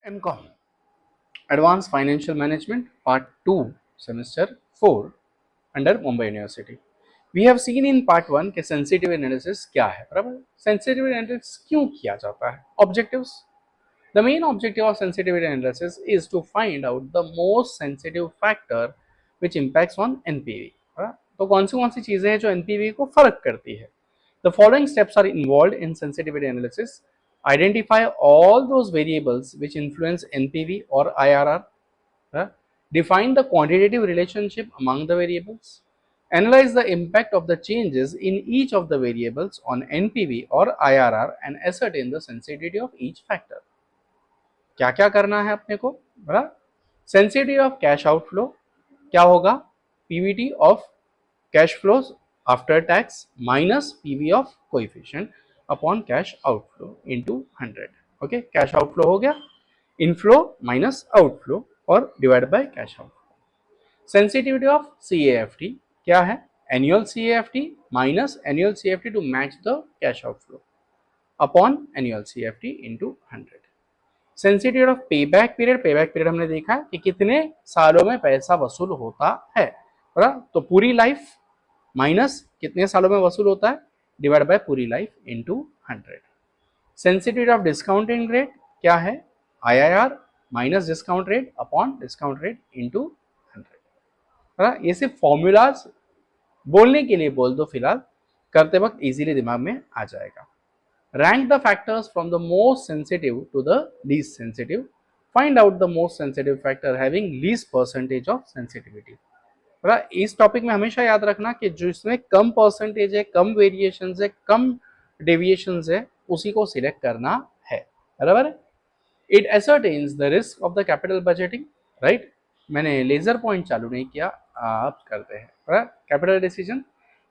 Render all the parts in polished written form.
MCOM Advanced Financial Management Part 2 Semester 4 under Mumbai University. We have seen in Part 1 कि sensitive analysis क्या है, बराबर? Sensitivity analysis क्यों किया जाता है? Objectives. The main objective of sensitivity analysis is to find out the most sensitive factor which impacts on NPV. तो कौन सी चीजें हैं जो NPV को फर्क करती है? The following steps are involved in sensitivity analysis. Identify all those variables which influence NPV or IRR. Define the quantitative relationship among the variables. Analyze the impact of the changes in each of the variables on NPV or IRR and ascertain the sensitivity of each factor. क्या क्या करना है अपने को, बराबर? Sensitivity of cash outflow क्या होगा? PVT of cash flows after tax minus PV of coefficient upon cash outflow into 100. Okay, cash outflow हो गया, इनफ्लो माइनस आउटफ्लो और divide by cash outflow. Sensitivity of CAFT क्या है? Annual CAFT minus annual CAFT to match the cash outflow upon annual CAFT into 100. Sensitivity of payback period हमने देखा कि कितने सालों में पैसा वसूल होता है, बराबर? तो पूरी लाइफ माइनस कितने सालों में वसूल होता है डिवाइड बाय पूरी life into 100. Sensitivity of discounting rate क्या है? IIR minus discount rate upon discount rate into 100. बराबर? ये सिर्फ फॉर्मूलाज बोलने के लिए बोल दो, फिलहाल करते वक्त इजीली दिमाग में आ जाएगा. Rank the factors from the most sensitive to the least sensitive. Find out the most sensitive factor having least percentage of sensitivity. बराबर? इस टॉपिक में हमेशा याद रखना कि जो इसमें कम परसेंटेज है, कम वेरिएशंस है, कम डेविएशंस है, उसी को सिलेक्ट करना है, बराबर? It ascertains the risk of the capital budgeting, right? मैंने लेजर पॉइंट चालू नहीं किया, आप करते हैं, बराबर? Capital decision.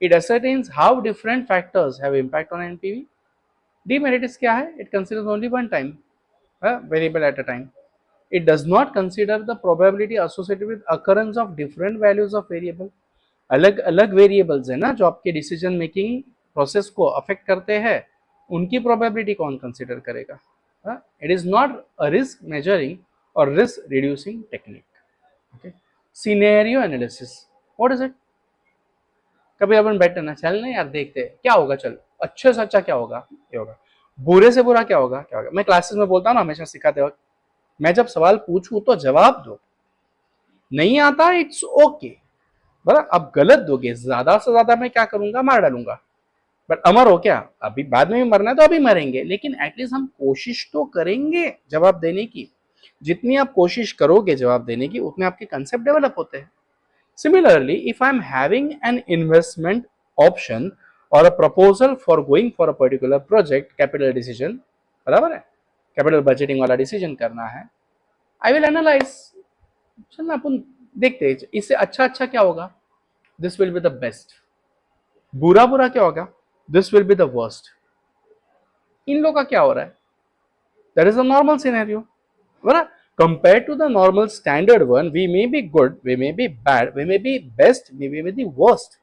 It ascertains how different factors have impact on NPV. Demerits क्या है? It considers only one time variable at a time. It does not consider the probability associated with occurrence of different values of variable. अलग अलग variables है ना जो आपके decision making process को affect करते हैं, उनकी प्रोबेबिलिटी कौन कंसिडर करेगा? It is not a risk measuring और risk reducing technique. Okay, scenario analysis what is it? कभी अपन बैठे ना, चल ना यार देखते हैं क्या होगा, चल अच्छे से अच्छा क्या होगा, ये होगा, बुरे से बुरा क्या होगा, क्या होगा. मैं क्लासेस में बोलता हूँ ना हमेशा सिखाते वक्त, मैं जब सवाल पूछूं तो जवाब दो, नहीं आता इट्स ओके, बराबर? अब गलत दोगे, ज्यादा से ज्यादा मैं क्या करूंगा, मार डालूंगा. बट अमर हो क्या? अभी बाद में भी मरना है तो अभी मरेंगे, लेकिन एटलीस्ट हम कोशिश तो करेंगे जवाब देने की. जितनी आप कोशिश करोगे जवाब देने की, उतने आपके कंसेप्ट डेवलप होते हैं. Similarly, if I am having an investment option or a proposal for going for a particular project, capital decision, बराबर है, कैपिटल बजटिंग वाला डिसीजन करना है, आई विल एनालाइज. चलना अपन देखते हैं इससे अच्छा अच्छा क्या होगा, this will be the best. बुरा बुरा क्या होगा, this will be the worst. इन लोगों का क्या हो रहा है, that is a normal scenario, बराबर? Compared to the normal standard one, we may be good, we may be bad, we may be best, we may be the worst.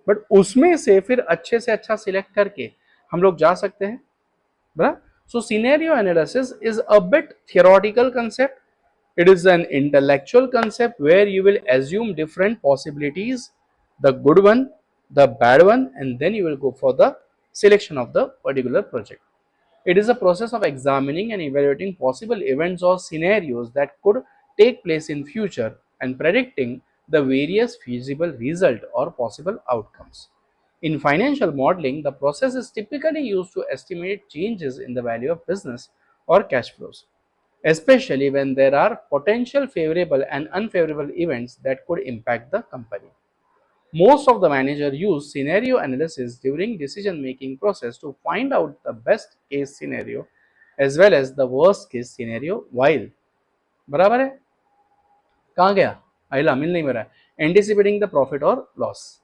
But उसमें से फिर अच्छे से अच्छा सिलेक्ट करके हम लोग जा सकते हैं, बराबर? So scenario analysis is a bit theoretical concept. It is an intellectual concept where you will assume different possibilities, the good one, the bad one, and then you will go for the selection of the particular project. It is a process of examining and evaluating possible events or scenarios that could take place in future and predicting the various feasible result or possible outcomes. In financial modeling, the process is typically used to estimate changes in the value of business or cash flows, especially when there are potential favorable and unfavorable events that could impact the company. Most of the managers use scenario analysis during decision making process to find out the best case scenario as well as the worst case scenario while, बराबर है, कहाँ गया आइला, मिल नहीं मेरा, anticipating the profit or loss.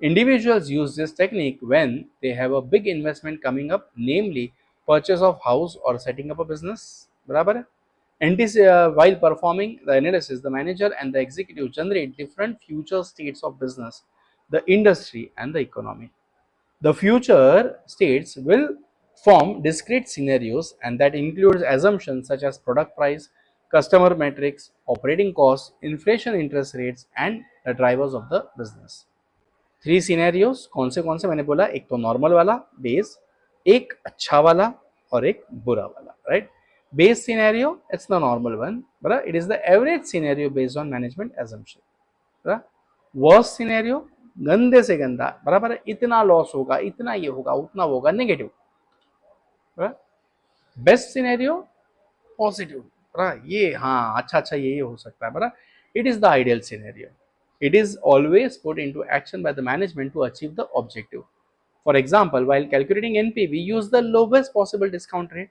Individuals use this technique when they have a big investment coming up, namely purchase of house or setting up a business, बराबर है. While performing the analysis, the manager and the executive generate different future states of business, the industry, and the economy. The future states will form discrete scenarios, and that includes assumptions such as product price, customer metrics, operating costs, inflation, interest rates, and the drivers of the business. Three scenarios कौन से मैंने बोला, एक तो normal वाला base, एक अच्छा वाला और एक बुरा वाला, right. Base scenario it's the normal one, बराबर. It is the average scenario based on management assumption, बराबर. वर्स्ट सिनेरियो गंदे से गंदा, बराबर है, इतना लॉस होगा, इतना ये होगा, उतना होगा, नेगेटिव. बेस्ट सिनेरियो पॉजिटिव, बराबर. ये हाँ अच्छा अच्छा ये हो सकता है, बराबर. It is the ideal scenario. It is always put into action by the management to achieve the objective. For example, while calculating NPV, use the lowest possible discount rate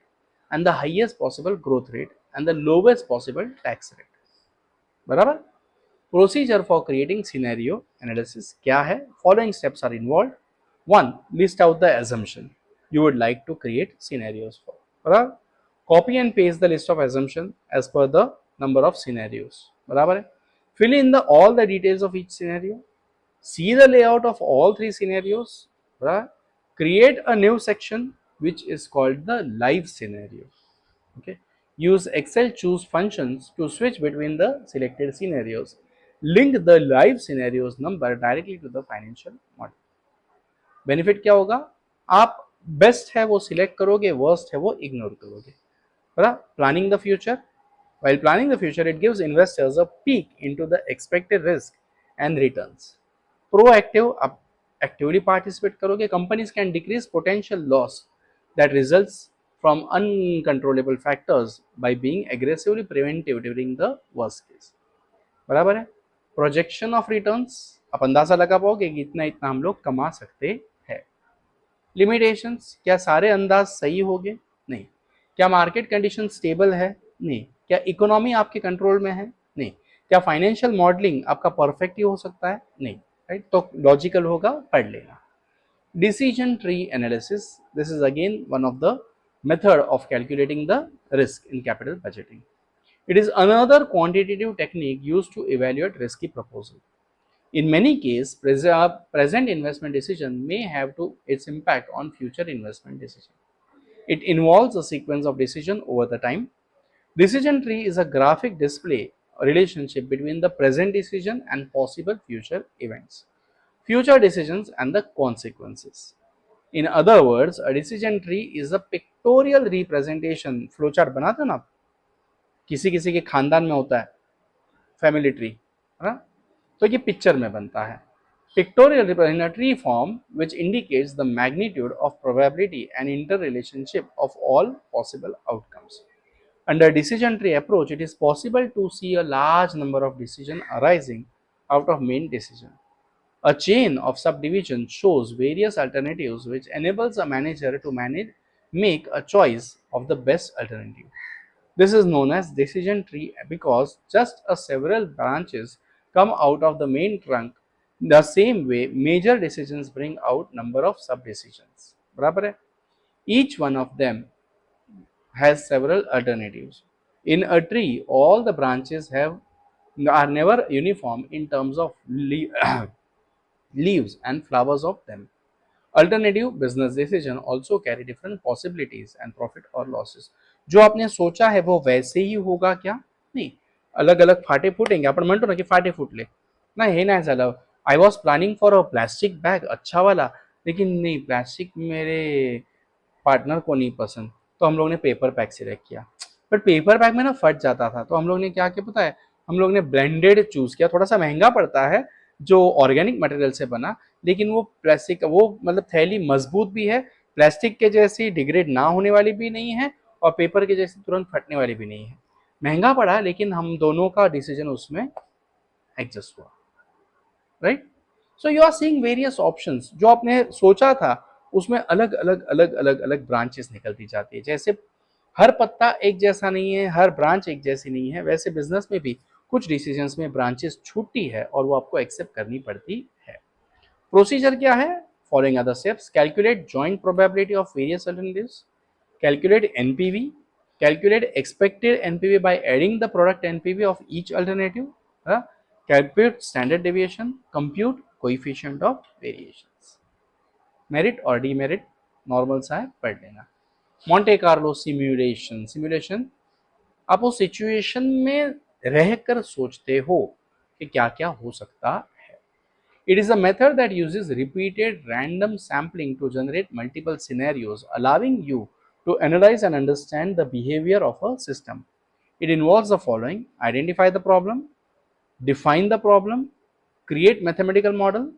and the highest possible growth rate and the lowest possible tax rate. बराबर. Procedure for creating scenario analysis क्या है? Following steps are involved. 1. List out the assumption you would like to create scenarios for. बराबर. Copy and paste the list of assumption as per the number of scenarios. बराबर है. Fill in all the details of each scenario. See the layout of all three scenarios. Right? Create a new section which is called the live scenario. Okay. Use Excel choose functions to switch between the selected scenarios. Link the live scenarios number directly to the financial model. Benefit क्या होगा? आप best है वो select करोगे, worst है वो ignore करोगे. right? Planning the future. While planning the future, it gives investors a peek into the expected risk and returns. Proactive, actively participate करोगे. Companies can decrease potential loss that results from uncontrollable factors by being aggressively preventive during the worst case. बराबर है. Projection of returns, आप अंदाजा लगा पाओगे कि इतना इतना हम लोग कमा सकते हैं. Limitations, क्या सारे अंदाज सही होंगे? नहीं. क्या मार्केट कंडीशन स्टेबल है? नहीं. क्या इकोनॉमी आपके कंट्रोल में है? नहीं. क्या फाइनेंशियल मॉडलिंग आपका परफेक्ट ही हो सकता है? नहीं, राइट. तो लॉजिकल होगा, पढ़ लेना. Decision tree analysis, this is again one of the method of calculating the risk in capital budgeting. It is another quantitative technique used to evaluate risky proposal. In many cases, present investment decision may have to its impact on future investment decision. It involves a sequence of decision over the time. Decision tree is a graphic display relationship between the present decision and possible future events, future decisions and the consequences. In other words, a decision tree is a pictorial representation. Flowchart बनाते हो ना आप, किसी किसी के खानदान में होता है फैमिली ट्री, है ना, तो ये पिक्चर में बनता है. Pictorial representation tree form which indicates the magnitude of probability and interrelationship of all possible outcomes. Under decision tree approach, it is possible to see a large number of decisions arising out of main decision. A chain of subdivisions shows various alternatives which enables a manager to make a choice of the best alternative. This is known as decision tree because just a several branches come out of the main trunk. The same way, major decisions bring out number of sub-decisions. बराबर है? Each one of them has several alternatives. In a tree, all the branches are never uniform in terms of leaves and flowers of them. Alternative business decision also carry different possibilities and profit or losses. जो आपने सोचा है वो वैसे ही होगा क्या? नहीं, अलग अलग फाटे फूटेंगे. आपण म्हणतो ना की फाटे फुटले ना, हे नाही झालं. I was planning for a plastic bag, अच्छा वाला, लेकिन नहीं, प्लास्टिक मेरे पार्टनर को नहीं पसंद, तो हम लोग ने पेपर बैग सिलेक्ट किया. बट पेपर बैग में ना फट जाता था, तो हम लोग ने क्या किया पता है, हम लोग ने ब्लेंडेड चूज किया. थोड़ा सा महंगा पड़ता है, जो ऑर्गेनिक मटेरियल से बना, लेकिन वो प्लास्टिक, वो मतलब थैली मजबूत भी है, प्लास्टिक के जैसी डिग्रेड ना होने वाली भी नहीं है, और पेपर के जैसी तुरंत फटने वाली भी नहीं है. महंगा पड़ा, लेकिन हम दोनों का डिसीजन उसमें एडजस्ट हुआ, right. So you are seeing various options. जो आपने सोचा था उसमें अलग अलग अलग अलग अलग ब्रांचेस निकलती जाती है. जैसे हर पत्ता एक जैसा नहीं है, हर ब्रांच एक जैसी नहीं है, वैसे बिजनेस में भी कुछ डिसीजंस में ब्रांचेस छूटती है और वो आपको एक्सेप्ट करनी पड़ती है. प्रोसीजर क्या है? Following other steps. Calculate joint probability of various alternatives. Calculate NPV. Calculate expected NPV by adding the product NPV of each alternative. Calculate standard deviation. Compute coefficient of variations. Merit और demerit normal सा है, पढ़ लेना. Monte Carlo simulation, simulation आप उस situation में रहकर सोचते हो कि क्या क्या हो सकता है. It is a method that uses repeated random sampling to generate multiple scenarios, allowing you to analyze and understand the behavior of a system. It involves the following: identify the problem, define the problem, create mathematical model,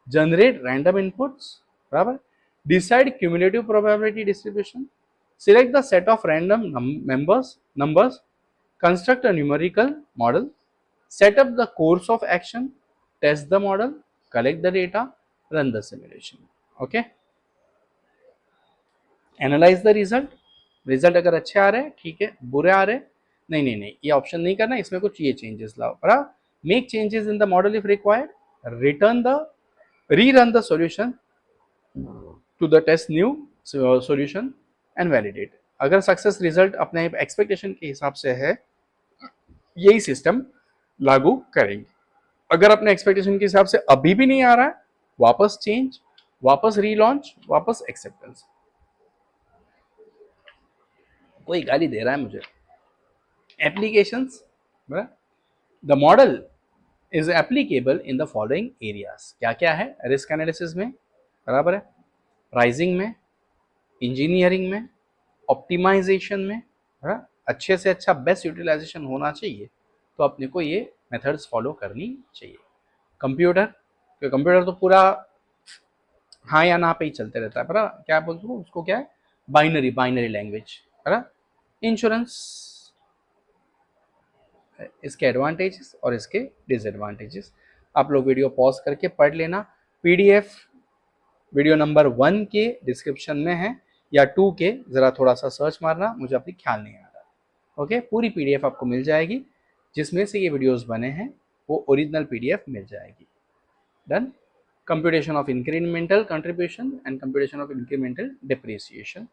generate random inputs, बराबर, decide cumulative probability distribution, select the set of random numbers, construct a numerical model, set up the course of action, test the model, collect the data, run the simulation. Okay, analyse the result, result अगर अच्छे आ रहे हैं ठीक है, बुरे आ रहे हैं नहीं नहीं नहीं, ये ऑप्शन नहीं करना, इसमें कुछ ये चेंजेस लाओ, बराबर. Make changes in the model if required, return the rerun the solution to the test new solution and validate. अगर सक्सेस रिजल्ट अपने एक्सपेक्टेशन के हिसाब से है, यही सिस्टम लागू करेंगे. अगर अपने एक्सपेक्टेशन के हिसाब से अभी भी नहीं आ रहा है, वापस चेंज, वापस रीलॉन्च, वापस एक्सेप्टेंस. कोई गाली दे रहा है मुझे. Applications, the model is applicable in the following areas. क्या क्या है? रिस्क एनालिसिस में, बराबर है, प्राइसिंग में, इंजीनियरिंग में, ऑप्टिमाइजेशन में, अच्छे से अच्छा बेस्ट यूटिलाइजेशन होना चाहिए, तो अपने को ये मेथड्स फॉलो करनी चाहिए. कंप्यूटर, क्योंकि कंप्यूटर तो पूरा हाँ या ना पे ही चलते रहता है, बराबर. क्या बोलते हो उसको, क्या है? बाइनरी, बाइनरी लैंग्वेज, है. इंश्योरेंस, इसके एडवांटेजेस और इसके डिसएडवांटेजेस आप लोग वीडियो पॉज करके पढ़ लेना. पीडीएफ वीडियो नंबर 1 के डिस्क्रिप्शन में है, या 2 के, ज़रा थोड़ा सा सर्च मारना, मुझे अभी ख्याल नहीं आ रहा. ओके, पूरी पीडीएफ आपको मिल जाएगी, जिसमें से ये वीडियोस बने हैं वो ओरिजिनल पीडीएफ मिल जाएगी. Done. Computation of incremental contribution and computation of incremental depreciation,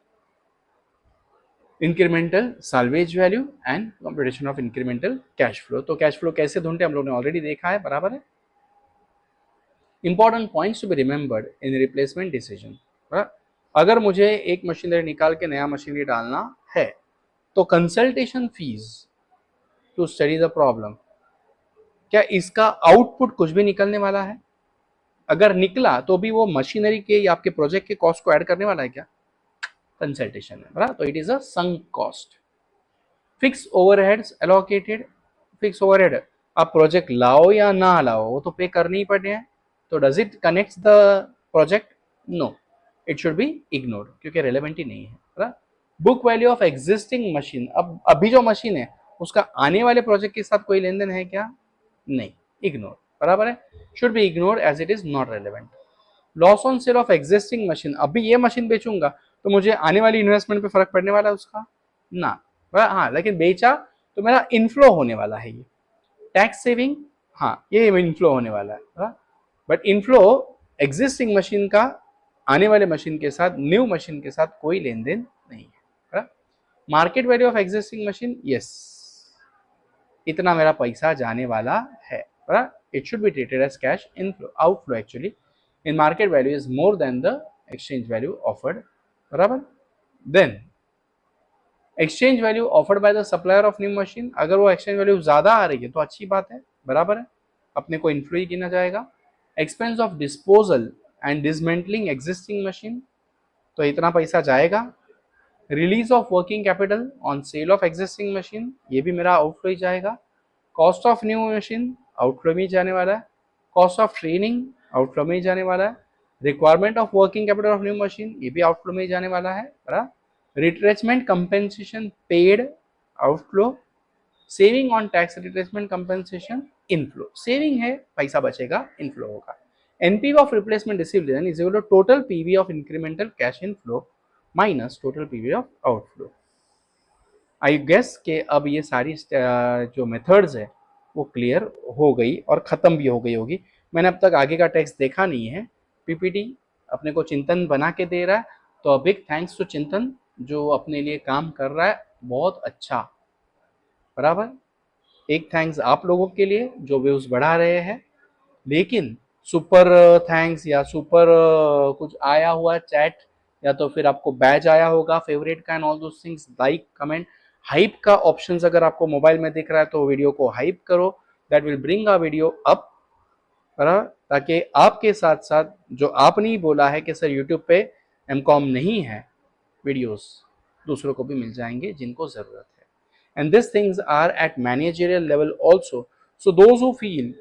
incremental salvage value and computation of incremental cash flow. तो कैश फ्लो कैसे ढूंढते हम लोग ने ऑलरेडी देखा है, बराबर है. Important points to be remembered in replacement decision. अगर मुझे एक मशीनरी निकाल के नया मशीनरी डालना है, तो consultation fees to study the problem, क्या इसका आउटपुट कुछ भी निकलने वाला है? अगर निकला तो भी वो मशीनरी के या आपके प्रोजेक्ट के कॉस्ट को ऐड करने वाला है क्या? कंसल्टेशन है, बराबर. तो it is a sunk cost. Fix overheads allocated, fix overhead आप प्रोजेक्ट लाओ या ना लाओ वो तो पे करने ही पड़े हैं, तो does it connect the project? No, it should be ignored, क्योंकि रेलेवेंट ही नहीं है, बराबर. Book value of existing machine, अब अभी जो मशीन है उसका आने वाले प्रोजेक्ट के साथ कोई लेन देन है क्या? नहीं, इग्नोर, बराबर है. Should be ignored as it is not relevant. Loss on sale of existing machine, अभी ये मशीन बेचूंगा तो मुझे आने वाली इन्वेस्टमेंट पे फर्क पड़ने वाला है उसका? ना, हाँ, लेकिन बेचा तो मेरा इनफ्लो होने वाला है. ये टैक्स सेविंग, हाँ, ये इनफ्लो होने वाला है, बट इनफ्लो एग्जिस्टिंग मशीन का आने वाले मशीन के साथ, न्यू मशीन के साथ कोई लेन देन नहीं है. Market value of existing machine, yes, इतना मेरा पैसा जाने वाला है, it should be treated as cash inflow, outflow actually. In market value is more than the exchange value offered, बराबर. Than exchange value offered by the supplier of new machine, अगर वो exchange value ज्यादा आ रही है तो अच्छी बात है, बराबर है, अपने को इन्फ्लो ही गिना जाएगा. Expense of disposal and dismantling existing machine, तो इतना पैसा जाएगा. Release of working capital on sale of existing machine, ये भी मेरा आउटफ्लो ही जाएगा. Cost of new machine, outflow में ही जाने वाला है. कॉस्ट ऑफ ट्रेनिंग, आउटफ्लो में ही जाने वाला है. Requirement of working capital of new machine, ये भी आउटफ्लो में ही जाने वाला है, बराबर. Retrenchment compensation paid, outflow. Saving on tax retrenchment compensation, inflow. Saving है, पैसा बचेगा, इनफ्लो होगा. NPV of replacement received then is equal to total PV of incremental cash inflow minus total PV of outflow. I guess कि अब ये सारी जो methods है वो क्लियर हो गई और ख़त्म भी हो गई होगी. मैंने अब तक आगे का टेक्स्ट देखा नहीं है. PPT अपने को चिंतन बना के दे रहा है, तो बिग थैंक्स टू चिंतन जो अपने लिए काम कर रहा है, बहुत अच्छा, बराबर. एक थैंक्स आप लोगों के लिए जो व्यूज बढ़ा रहे हैं, लेकिन सुपर थैंक्स या सुपर कुछ आया हुआ चैट या तो फिर आपको बैज आया होगा फेवरेट का and all those things, like comment. Hype का ऑप्शंस अगर आपको मोबाइल में दिख रहा है तो वीडियो को हाइप करो, that will bring a video up, ताकि आपके साथ साथ जो आपने ही बोला है कि सर यूट्यूब पे एमकॉम नहीं है, वीडियोस दूसरों को भी मिल जाएंगे जिनको जरूरत है। And this things are at managerial level also, so those who feel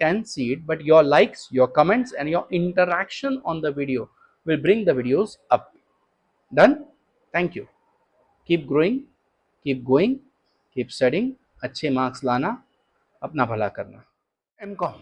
can see it, but your likes, your comments and your interaction on the video will bring the videos up. Done? Thank you. Keep growing, keep going, keep studying, अच्छे marks लाना, अपना भला करना। MCom